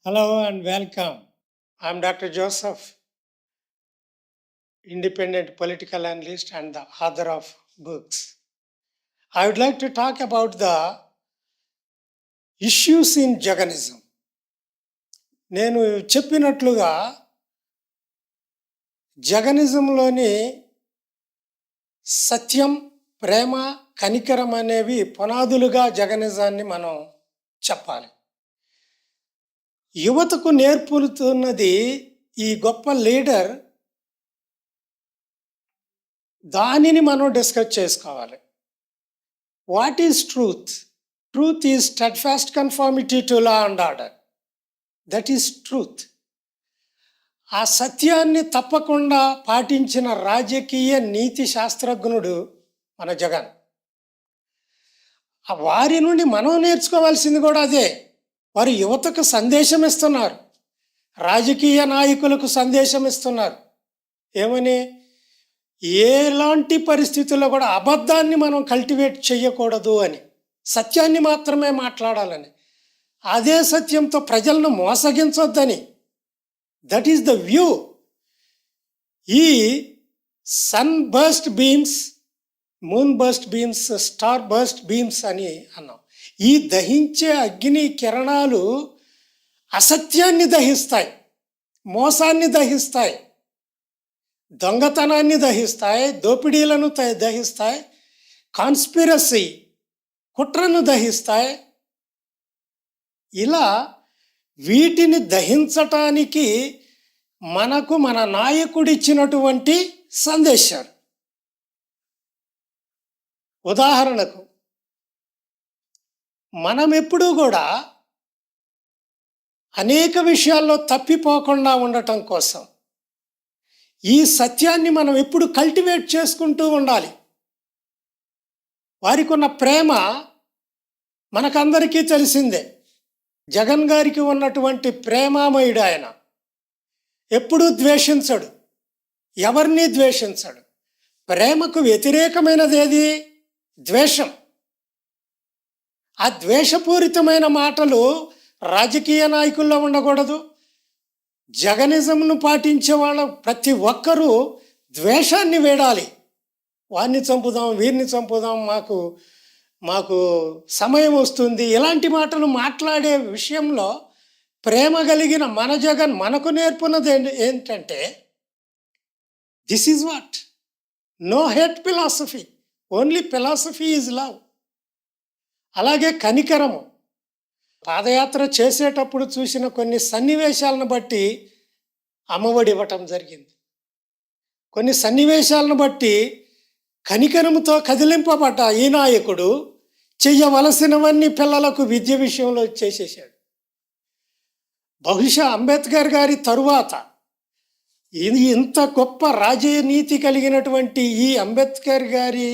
Hello and welcome. I'm Dr. Joseph, independent political analyst and the author of books. I would like to talk about the issues in Jainism. నేను చెప్పినట్లుగా జగనిజంలోని సత్యం, ప్రేమ, కనికరం అనేవి పునాదులుగా జగనిజాన్ని మనం చెప్పాలి. యువతకు నేర్పుతున్నది ఈ గొప్ప లీడర్, దానిని మనం డిస్కస్ చేసుకోవాలి. What is truth? Truth is steadfast conformity to law and order. That is truth. ఆ సత్యాన్ని తప్పకుండా పాటించిన రాజకీయ నీతి శాస్త్రజ్ఞుడు మన జగన్. వారి నుండి మనం నేర్చుకోవాల్సింది కూడా అదే. వారు యువతకు సందేశం ఇస్తున్నారు, రాజకీయ నాయకులకు సందేశం ఇస్తున్నారు. ఏమని? ఎలాంటి పరిస్థితుల్లో కూడా అబద్ధాన్ని మనం కల్టివేట్ చేయకూడదు అని, సత్యాన్ని మాత్రమే మాట్లాడాలని, అదే సత్యంతో ప్రజలను మోసగించొద్దని. That is the view. ఈ sunburst beams, moonburst beams, starburst beams అని అన్నాం. ఈ దహించే అగ్ని కిరణాలు అసత్యాన్ని దహిస్తాయి, మోసాన్ని దహిస్తాయి, దొంగతనాన్ని దహిస్తాయి, దోపిడీలను దహిస్తాయి, కాన్స్పిరసీ, కుట్రను దహిస్తాయి. ఇలా వీటిని దహించటానికి మనకు మన నాయకుడిచ్చినటువంటి సందేశాలు. ఉదాహరణకు, మనం ఎప్పుడూ కూడా అనేక విషయాల్లో తప్పిపోకుండా ఉండటం కోసం ఈ సత్యాన్ని మనం ఎప్పుడు కల్టివేట్ చేసుకుంటూ ఉండాలి. వారికి ఉన్న ప్రేమ మనకందరికీ తెలిసిందే. జగన్ గారికి ఉన్నటువంటి ప్రేమామయుడు ఆయన. ఎప్పుడూ ద్వేషించడు, ఎవరిని ద్వేషించడు. ప్రేమకు వ్యతిరేకమైనది ఏది? ద్వేషం. ఆ ద్వేషపూరితమైన మాటలు రాజకీయ నాయకుల్లో ఉండకూడదు. జగనిజంను పాటించే వాళ్ళ ప్రతి ఒక్కరూ ద్వేషాన్ని వేడాలి. వారిని చంపుదాం, వీరిని చంపుదాం, మాకు సమయం వస్తుంది, ఇలాంటి మాటలు మాట్లాడే విషయంలో ప్రేమ కలిగిన మన జగన్ మనకు నేర్పున్నది ఏంటంటే, this is what, no hate philosophy, only philosophy is love. అలాగే కనికరము. పాదయాత్ర చేసేటప్పుడు చూసిన కొన్ని సన్నివేశాలను బట్టి అమ్మఒడి ఇవ్వటం జరిగింది. కొన్ని సన్నివేశాలను బట్టి కనికరముతో కదిలింపబడ్డ ఈ నాయకుడు చెయ్యవలసినవన్నీ పిల్లలకు విద్య విషయంలో చేసేసాడు. బహుశా అంబేద్కర్ గారి తరువాత ఇంత గొప్ప రాజనీతి కలిగినటువంటి ఈ అంబేద్కర్ గారి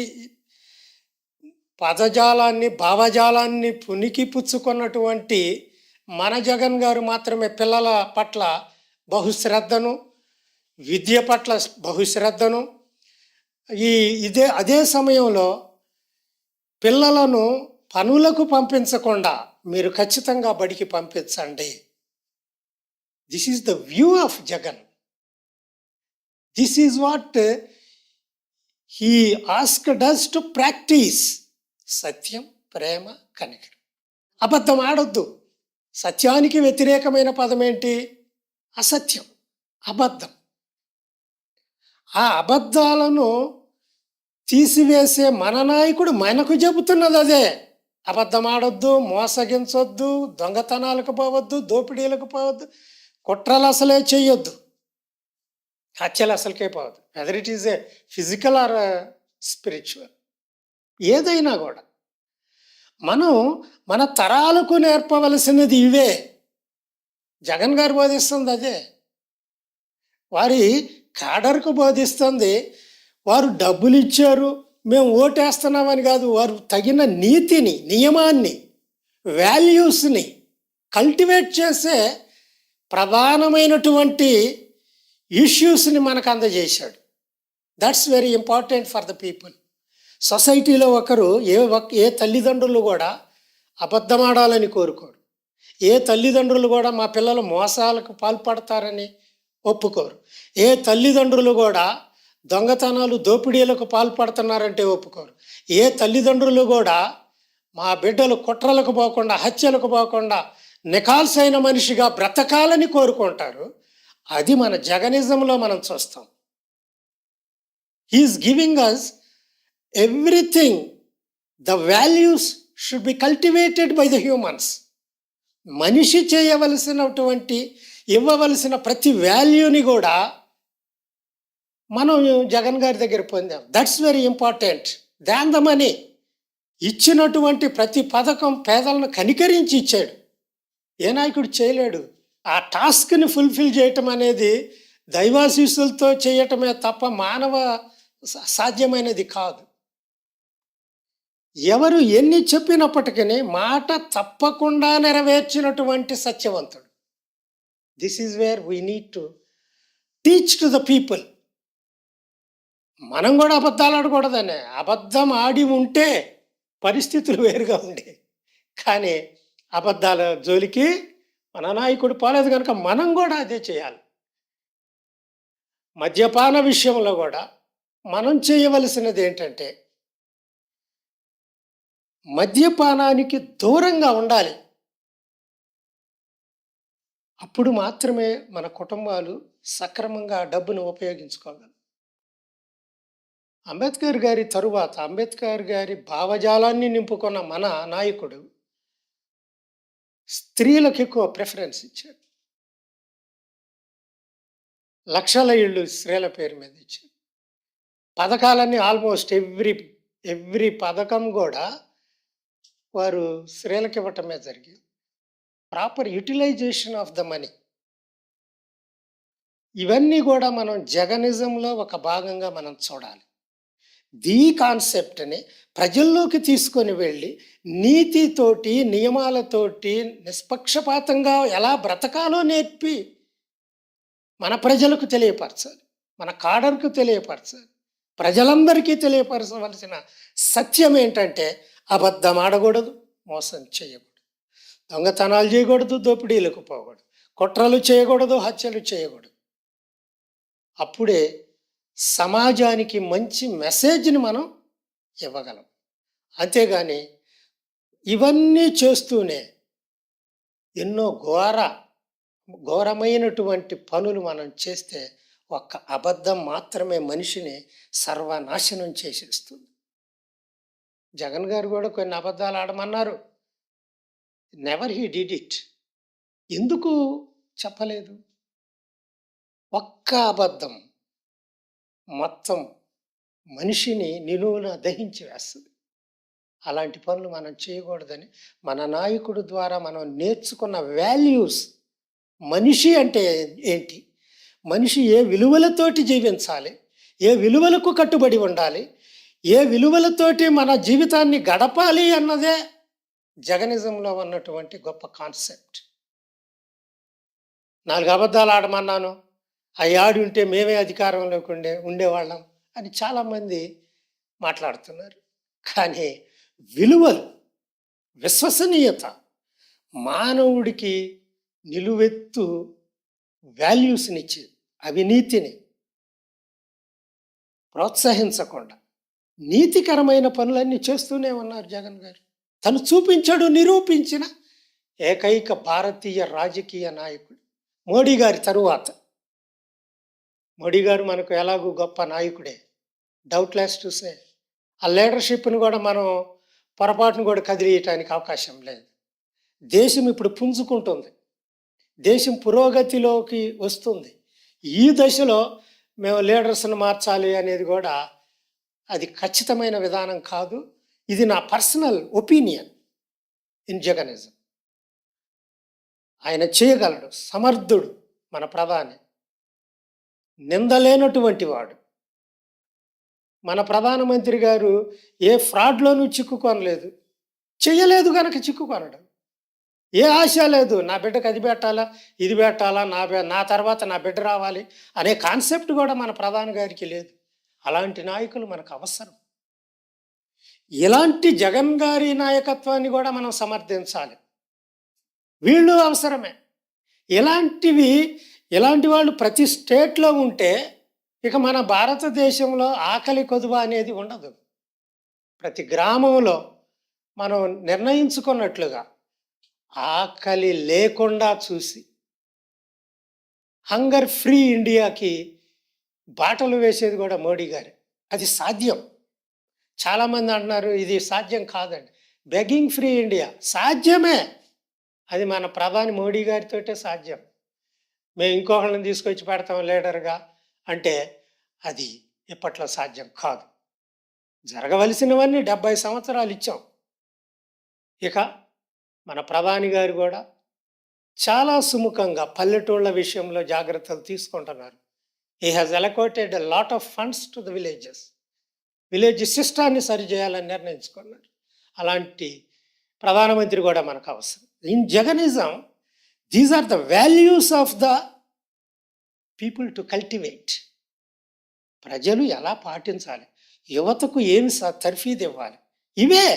పదజాలాన్ని, భావజాలాన్ని పునికి పుచ్చుకున్నటువంటి మన జగన్ గారు మాత్రమే పిల్లల పట్ల బహుశ్రద్ధను, విద్య పట్ల బహుశ్రద్ధను, అదే సమయంలో పిల్లలను పనులకు పంపించకుండా మీరు ఖచ్చితంగా బడికి పంపించండి. This is the view of Jagan. This is what he asked us to practise. సత్యం, ప్రేమ, కనికరం. అబద్ధం ఆడొద్దు. సత్యానికి వ్యతిరేకమైన పదం ఏంటి? అసత్యం, అబద్ధం. ఆ అబద్ధాలను తీసివేసే మన నాయకుడు మనకు చెబుతున్నది అదే. అబద్ధం ఆడొద్దు, మోసగించొద్దు, దొంగతనాలకు పోవద్దు, దోపిడీలకు పోవద్దు, కుట్రలు అసలే చేయొద్దు, హత్యలు అసలుకే పోవద్దు. Whether it is a physical are spiritual, ఏదైనా కూడా మనం మన తరాలకు నేర్పవలసినది ఇవే. జగన్ గారు బోధిస్తుంది అదే. వారి కాడర్కు బోధిస్తుంది. వారు డబ్బులు ఇచ్చారు, మేము ఓటేస్తున్నామని కాదు. వారు తగిన నీతిని, నియమాన్ని, వాల్యూస్ని కల్టివేట్ చేసే ప్రధానమైనటువంటి ఇష్యూస్ని మనకు అందజేశాడు. That's very important for the people. సొసైటీలో ఒకరు ఏ తల్లిదండ్రులు కూడా అబద్ధమాడాలని కోరుకోరు, ఏ తల్లిదండ్రులు కూడా మా పిల్లలు మోసాలకు పాల్పడతారని ఒప్పుకోరు. ఏ తల్లిదండ్రులు కూడా దొంగతనాలు దోపిడీలకు పాల్పడుతున్నారంటే ఒప్పుకోరు. ఏ తల్లిదండ్రులు కూడా మా బిడ్డలు కుట్రలకు పోకుండా హత్యలకు పోకుండా నికాల్సైన మనిషిగా బ్రతకాలని కోరుకుంటారు. అది మన జగనిజంలో మనం చూస్తాం. He's giving us everything. The values should be cultivated by the humans. మనిషి చేయవలసినటువంటి ఇవ్వవలసిన ప్రతి వాల్యూని కూడా మనం జగన్ గారి దగ్గర పొందాం. That's very important than the money. ఇచ్చినటువంటి ప్రతి పథకం పేదలను కనికరించి ఇచ్చాడు. ఏ నాయకుడు చేయలేడు. ఆ టాస్క్ని ఫుల్ఫిల్ చేయటం అనేది దైవాశీస్సులతో చేయటమే తప్ప మానవ సాధ్యమైనది కాదు. ఎవరు ఎన్ని చెప్పినప్పటికీ మాట తప్పకుండా నెరవేర్చినటువంటి సత్యవంతుడు. This is where we need to teach to the people. మనం కూడా అబద్ధాలు ఆడకూడదనే. అబద్ధం ఆడి ఉంటే పరిస్థితులు వేరుగా ఉండే. కానీ అబద్ధాల జోలికి మన నాయకుడు పోలేదు కనుక మనం కూడా అదే చేయాలి. మద్యపాన విషయంలో కూడా మనం చేయవలసినది ఏంటంటే మద్యపానానికి దూరంగా ఉండాలి. అప్పుడు మాత్రమే మన కుటుంబాలు సక్రమంగా డబ్బును ఉపయోగించుకోగలరు. అంబేద్కర్ గారి తరువాత అంబేద్కర్ గారి భావజాలాన్ని నింపుకున్న మన నాయకుడు స్త్రీలకు ఎక్కువ ప్రిఫరెన్స్ ఇచ్చారు. లక్షల ఇళ్ళు స్త్రీల పేరు మీద ఇచ్చారు. పథకాలన్నీ ఆల్మోస్ట్ ఎవ్రీ పథకం కూడా వారు స్త్రీలకు ఇవ్వటమే జరిగింది. Proper utilisation of the money. ఇవన్నీ కూడా మనం జగనిజంలో ఒక భాగంగా మనం చూడాలి. ఈ కాన్సెప్ట్ని ప్రజల్లోకి తీసుకొని వెళ్ళి నీతితోటి నియమాలతోటి నిష్పక్షపాతంగా ఎలా బ్రతకాలో నేర్పి మన ప్రజలకు తెలియపరచాలి, మన కాడర్కు తెలియపరచాలి. ప్రజలందరికీ తెలియపరచవలసిన సత్యం ఏంటంటే అబద్ధం ఆడకూడదు, మోసం చేయకూడదు, దొంగతనాలు చేయకూడదు, దోపిడీలకు పోకూడదు, కుట్రలు చేయకూడదు, హత్యలు చేయకూడదు. అప్పుడే సమాజానికి మంచి మెసేజ్ని మనం ఇవ్వగలం. అంతేగాని ఇవన్నీ చేస్తూనే ఎన్నో ఘోరమైనటువంటి పనులు మనం చేస్తే ఒక్క అబద్ధం మాత్రమే మనిషిని సర్వనాశనం చేసేస్తుంది. జగన్ గారు కూడా కొన్ని అబద్ధాలు ఆడమన్నారు. Never he did it. ఎందుకు చెప్పలేదు? ఒక్క అబద్ధం మొత్తం మనిషిని నిలువున దహించి వేస్తుంది. అలాంటి పనులు మనం చేయకూడదని మన నాయకుడు ద్వారా మనం నేర్చుకున్న వాల్యూస్. మనిషి అంటే ఏంటి, మనిషి ఏ విలువలతోటి జీవించాలి, ఏ విలువలకు కట్టుబడి ఉండాలి, ఏ విలువలతోటి మన జీవితాన్ని గడపాలి అన్నదే జగనిజంలో ఉన్నటువంటి గొప్ప కాన్సెప్ట్. 4 అబద్ధాలు ఆడమన్నాను, అవి ఆడి ఉంటే మేమే అధికారంలోకి ఉండేవాళ్ళం అని చాలామంది మాట్లాడుతున్నారు. కానీ విలువలు, విశ్వసనీయత, మానవుడికి నిలువెత్తు వాల్యూస్నిచ్చి అవినీతిని ప్రోత్సహించకుండా నీతికరమైన పనులన్నీ చేస్తూనే ఉన్నారు జగన్ గారు. తను చూపించాడు, నిరూపించిన ఏకైక భారతీయ రాజకీయ నాయకుడు. మోడీ గారి తరువాత మోడీ గారు మనకు ఎలాగూ గొప్ప నాయకుడే, డౌట్లెస్ టు సే. ఆ లీడర్షిప్ని కూడా మనం పొరపాటును కూడా కదిలియటానికి అవకాశం లేదు. దేశం ఇప్పుడు పుంజుకుంటుంది, దేశం పురోగతిలోకి వస్తుంది. ఈ దశలో మేము లీడర్స్ని మార్చాలి అనేది కూడా అది ఖచ్చితమైన విధానం కాదు. ఇది నా పర్సనల్ ఒపీనియన్ ఇన్ జగనిజం. ఆయన చేయగలడు, సమర్థుడు మన ప్రధాని, నిందలేనటువంటి వాడు. మన ప్రధానమంత్రి గారు ఏ ఫ్రాడ్లోనూ చిక్కుకొనలేదు, చేయలేదు కనుక చిక్కుకొనడం. ఏ ఆశ లేదు, నా బిడ్డకు అది పెట్టాలా, ఇది పెట్టాలా, నా తర్వాత నా బిడ్డ రావాలి అనే కాన్సెప్ట్ కూడా మన ప్రధాని గారికి లేదు. అలాంటి నాయకులు మనకు అవసరం. ఇలాంటి జగన్ గారి నాయకత్వాన్ని కూడా మనం సమర్థించాలి. వీళ్ళు అవసరమే. ఇలాంటి వాళ్ళు ప్రతి స్టేట్లో ఉంటే ఇక మన భారతదేశంలో ఆకలి కొదువ అనేది ఉండదు. ప్రతి గ్రామంలో మనం నిర్ణయించుకున్నట్లుగా ఆకలి లేకుండా చూసి హంగర్ ఫ్రీ ఇండియాకి బాటలు వేసేది కూడా మోడీ గారే. అది సాధ్యం. చాలామంది అంటున్నారు ఇది సాధ్యం కాదండి. బెగ్గింగ్ ఫ్రీ ఇండియా సాధ్యమే. అది మన ప్రధాని మోడీ గారితోటే సాధ్యం. మేము ఇంకొకళ్ళని తీసుకొచ్చి పెడతాం లీడర్గా అంటే అది ఇప్పట్లో సాధ్యం కాదు. జరగవలసినవన్నీ 70 సంవత్సరాలు ఇచ్చాం. ఇక మన ప్రధాని గారు కూడా చాలా సుముఖంగా పల్లెటూళ్ళ విషయంలో జాగ్రత్తలు తీసుకుంటున్నారు. He has allocated a lot of funds to the villages. Village సిస్టాన్ని సరిచేయాలని నిర్ణయించుకున్నారు. అలాంటి ప్రధానమంత్రి కూడా మనకు అవసరం. In Jaganism these are the values of the people to cultivate. ప్రజలు ఎలా పాటించాలి, యువతకు ఏమి తర్ఫీదు ఇవ్వాలి, ఇవే.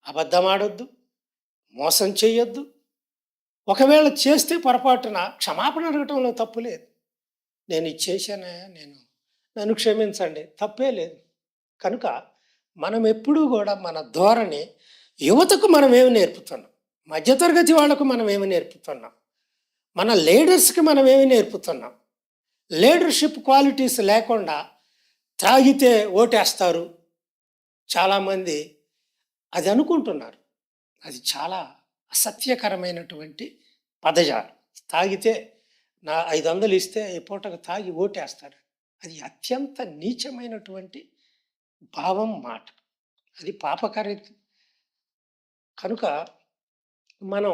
అబద్ధం ఆడొద్దు, మోసం చేయొద్దు. ఒకవేళ చేస్తే పొరపాటున క్షమాపణ అడగటంలో తప్పు లేదు. నేను ఇది చేశానా, నన్ను క్షమించండి, తప్పే లేదు. కనుక మనం ఎప్పుడూ కూడా మన ధోరణి యువతకు మనం ఏమి నేర్పుతున్నాం, మధ్యతరగతి వాళ్లకు మనం ఏమి నేర్పుతున్నాం, మన లీడర్స్కి మనం ఏమి నేర్పుతున్నాం. లీడర్షిప్ క్వాలిటీస్ లేకుండా త్రాగితే ఓటేస్తారు చాలామంది అది అనుకుంటున్నారు. అది చాలా అసత్యకరమైనటువంటి పదజాలం. తాగితే నా 500 ఇస్తే ఈ పూటకు తాగి ఓటేస్తారు. అది అత్యంత నీచమైనటువంటి భావం, మాట. అది పాపకరం. కనుక మనం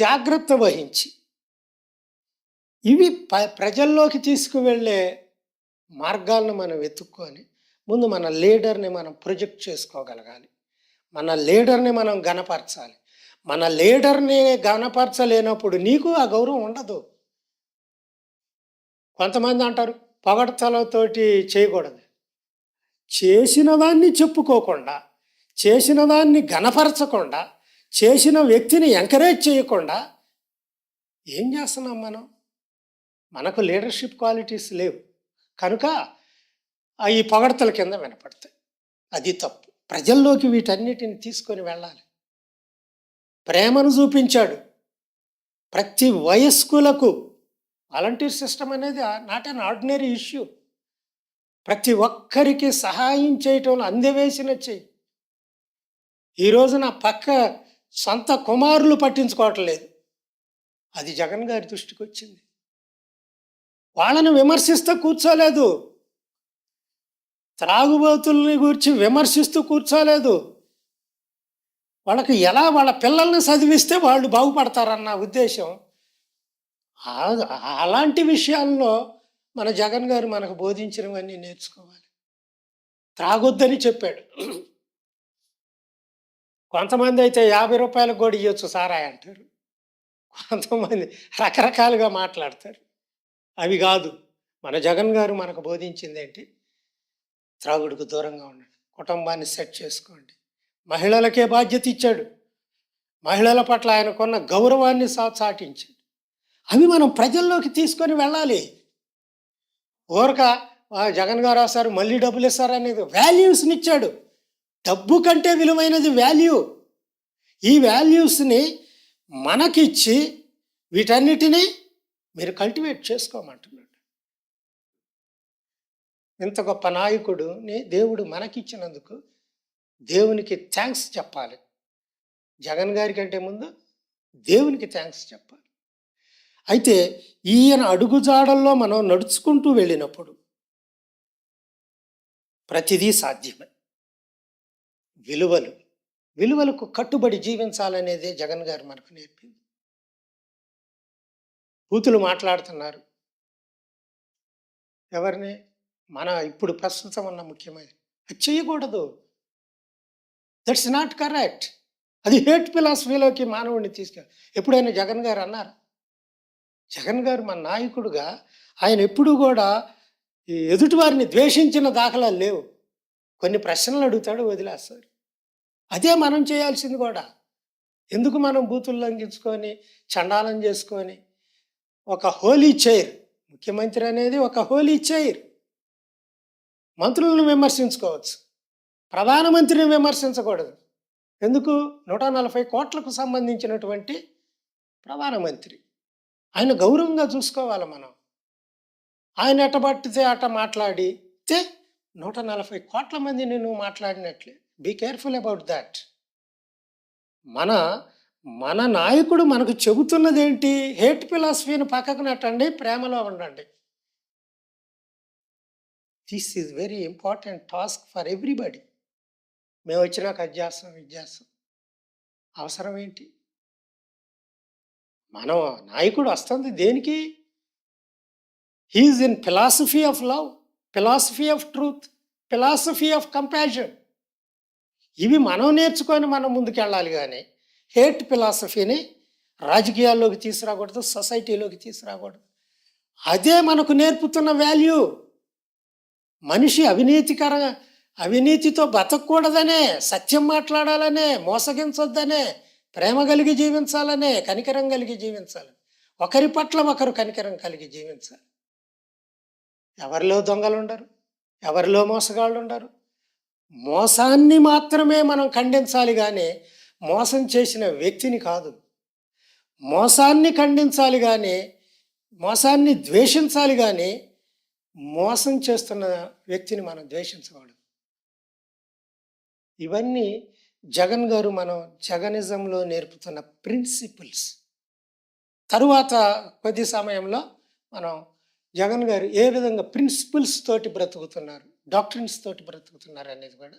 జాగ్రత్త వహించి ఇవి ప్రజల్లోకి తీసుకువెళ్ళే మార్గాలను మనం వెతుక్కొని ముందు మన లీడర్ని మనం ప్రొజెక్ట్ చేసుకోగలగాలి. మన లీడర్ని మనం గణపరచాలి. మన లీడర్ని గణపరచలేనప్పుడు నీకు ఆ గౌరవం ఉండదు. కొంతమంది అంటారు పొగడ్తలతోటి చేయకూడదు. చేసిన దాన్ని చెప్పుకోకుండా, చేసిన దాన్ని గణపరచకుండా, చేసిన వ్యక్తిని ఎంకరేజ్ చేయకుండా ఏం చేస్తున్నాం మనం? మనకు లీడర్షిప్ క్వాలిటీస్ లేవు కనుక ఈ పొగడ్తల కింద వినపడతాయి. అది తప్పు. ప్రజల్లోకి వీటన్నిటిని తీసుకొని వెళ్ళాలి. ప్రేమను చూపించాడు. ప్రతి వయస్కులకు వాలంటీర్ సిస్టమ్ అనేది నాట్ అన్ ఆర్డినరీ ఇష్యూ. ప్రతి ఒక్కరికి సహాయం చేయటంలో అందవేసిన చెయ్యి. ఈరోజు నా పక్క సొంత కుమారులు పట్టించుకోవట్లేదు. అది జగన్ గారి దృష్టికి వచ్చింది. వాళ్ళని విమర్శిస్తూ కూర్చోలేదు. త్రాగుబోతుల్ని గురించి విమర్శిస్తూ కూర్చోలేదు. వాళ్ళకి ఎలా వాళ్ళ పిల్లల్ని చదివిస్తే వాళ్ళు బాగుపడతారన్న ఉద్దేశం. అలాంటి విషయాల్లో మన జగన్ గారు మనకు బోధించినవన్నీ నేర్చుకోవాలి. త్రాగొద్దని చెప్పాడు. కొంతమంది అయితే 50 రూపాయలకు కూడా ఇవ్వచ్చు సారాయి అంటారు. కొంతమంది రకరకాలుగా మాట్లాడతారు. అవి కాదు. మన జగన్ గారు మనకు బోధించింది ఏంటి? త్రాగుడుకు దూరంగా ఉండండి, కుటుంబాన్ని సెట్ చేసుకోండి. మహిళలకే బాధ్యత ఇచ్చాడు. మహిళల పట్ల ఆయనకున్న గౌరవాన్ని చాటించాడు. అవి మనం ప్రజల్లోకి తీసుకొని వెళ్ళాలి. ఊరక జగన్ గారు రాశారు మళ్ళీ డబ్బులు ఇస్తారనేది వాల్యూస్ని ఇచ్చాడు. డబ్బు కంటే విలువైనది వాల్యూ. ఈ వాల్యూస్ని మనకిచ్చి వీటన్నిటినీ మీరు కల్టివేట్ చేసుకోమంటున్నాడు. ఇంత గొప్ప నాయకుడుని దేవుడు మనకిచ్చినందుకు దేవునికి థ్యాంక్స్ చెప్పాలి. జగన్ గారి కంటే ముందు దేవునికి థ్యాంక్స్ చెప్పాలి. అయితే ఈయన అడుగుజాడల్లో మనం నడుచుకుంటూ వెళ్ళినప్పుడు ప్రతిదీ సాధ్యమే. విలువలకు కట్టుబడి జీవించాలనేదే జగన్ గారు మనకు నేర్పింది. బూతులు మాట్లాడుతున్నారు. ఎవరిని? మన ఇప్పుడు ప్రస్తుతం ఉన్న ముఖ్యమైన. అది చేయకూడదు. That's not correct. అది హేట్ ఫిలాసఫీలోకి మానవుడిని తీసుకెళ్ళి. ఎప్పుడైనా జగన్ గారు అన్నారు? జగన్ గారు మన నాయకుడుగా ఆయన ఎప్పుడూ కూడా ఈ ఎదుటివారిని ద్వేషించిన దాఖలాలు లేవు. కొన్ని ప్రశ్నలు అడుగుతాడు, వదిలేస్తారు. అదే మనం చేయాల్సింది కూడా. ఎందుకు మనం బూతులు లంఘించుకొని చండాలం చేసుకొని ఒక హోలీ చైర్, ముఖ్యమంత్రి అనేది ఒక హోలీ చైర్. మంత్రులను విమర్శించుకోవచ్చు, ప్రధానమంత్రిని విమర్శించకూడదు. ఎందుకు? 140 కోట్లకు సంబంధించినటువంటి ప్రధానమంత్రి. ఆయన గౌరవంగా చూసుకోవాలి మనం. ఆయన ఎట్ట పట్టితే అట్ట మాట్లాడితే 140 కోట్ల మందిని నువ్వు మాట్లాడినట్లే. Be careful about that. మన మన నాయకుడు మనకు చెబుతున్నది ఏంటి? హేట్ ఫిలాసఫీని పక్కకు నెట్టండి, ప్రేమలో ఉండండి. This is very important task for everybody. మేము వచ్చినాక అది చేస్తాం, ఇది చేస్తాం. అవసరం ఏంటి? మన నాయకుడు వస్తుంది దేనికి? He's in philosophy of love, philosophy of truth, philosophy of compassion. ఇవి మనం నేర్చుకొని మనం ముందుకెళ్ళాలి. కానీ హేట్ ఫిలాసఫీని రాజకీయాల్లోకి తీసుకురాకూడదు, సొసైటీలోకి తీసుకురాకూడదు. అదే మనకు నేర్పుతున్న వాల్యూ. మనిషి అవినీతితో బతకూడదనే, సత్యం మాట్లాడాలనే, మోసగించొద్దనే, ప్రేమ కలిగి జీవించాలనే, కనికరం కలిగి జీవించాలి. ఒకరి పట్ల ఒకరు కనికరం కలిగి జీవించాలి. ఎవరిలో దొంగలు ఉండరు, ఎవరిలో మోసగాళ్ళు ఉండరు. మోసాన్ని మాత్రమే మనం ఖండించాలి కానీ మోసం చేసిన వ్యక్తిని కాదు. మోసాన్ని ఖండించాలి కానీ, మోసాన్ని ద్వేషించాలి కానీ మోసం చేస్తున్న వ్యక్తిని మనం ద్వేషించకూడదు. ఇవన్నీ జగన్ గారు మనం జగనిజంలో నేర్పుతున్న ప్రిన్సిపల్స్. తరువాత కొద్ది సమయంలో మనం జగన్ గారు ఏ విధంగా ప్రిన్సిపల్స్ తోటి బ్రతుకుతున్నారు, డాక్ట్రిన్స్ తోటి బ్రతుకుతున్నారు అనేది కూడా